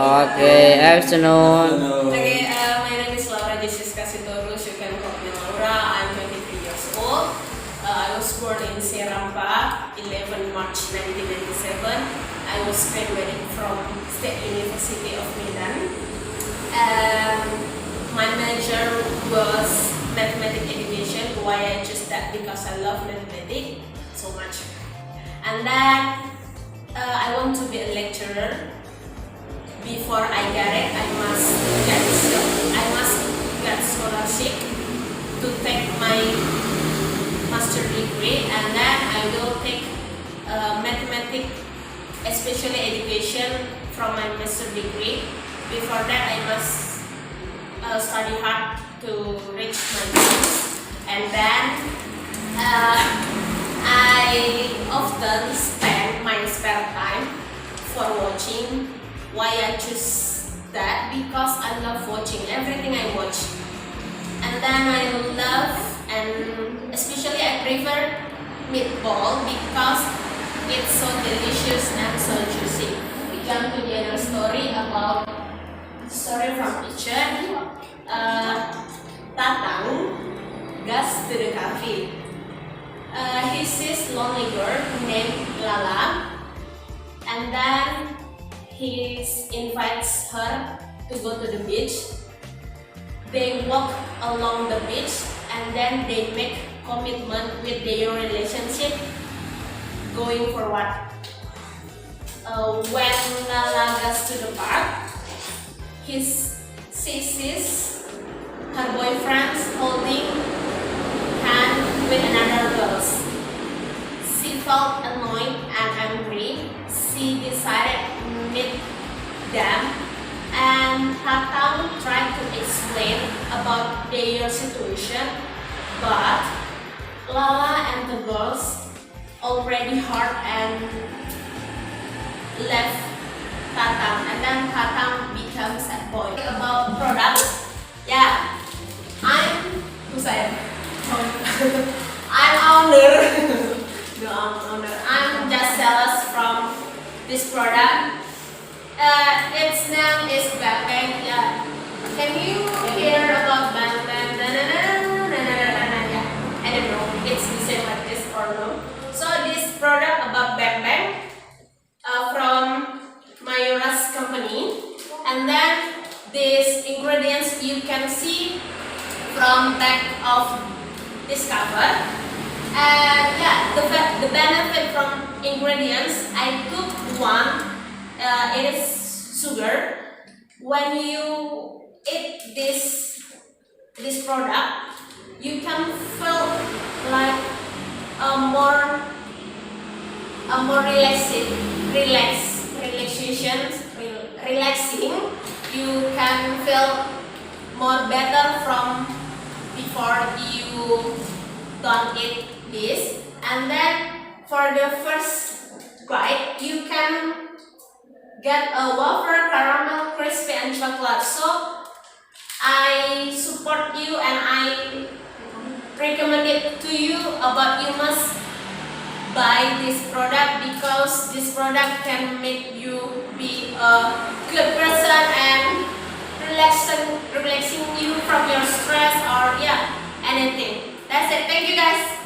Okay, afternoon. Okay, my name is Laura Jesus Kasitorus. You can call me Laura. I'm 23 years old. I was born in Serampa, 11 March 1997. I was graduated from State University of Medan. My major was mathematics education. Why I chose that? Because I love mathematics so much. And then I want to be a lecturer. Before I get it, I must get scholarship to take my master degree, and then I will take mathematics, especially education, from my master degree. Before that, I must study hard to reach my goals, and then I often spend my spare time for watching. Why I choose that? Because I love watching everything I watch, and then I love, and especially I prefer meatball because it's so delicious and so juicy. We come to the other story about story from teacher. Tatang goes to the cafe. He sees lonely girl named Lala, and then he invites her to go to the beach. They walk along the beach, and then they make commitment with their relationship going forward. When Lala goes to the park, she sees her boyfriend holding hand with another girl. She felt annoyed and angry. She decided to meet them, and Tatang tried to explain about their situation, but Lala and the girls already hurt and left Tatang, and then Tatang becomes a boy. About products, yeah, who's I? I'm owner. No, I'm owner. I'm just sales from this product. Its name is Bang Bang. Yeah. Can you hear about Bang Bang? Yeah. I don't know. It's the same like this or no. So this product about Bang Bang from Mayoras company, and then these ingredients you can see from back of this cover. And yeah, the benefit from ingredients, I took one. It is sugar. When you eat this product, you can feel like a more relaxing. You can feel more better from before you don't eat this. And then for the first bite, you can get a wafer, caramel, crispy, and chocolate. So I support you and I recommend it to you about you must buy this product, because this product can make you be a good person and relaxing you from your stress or yeah, anything. That's it. Thank you guys.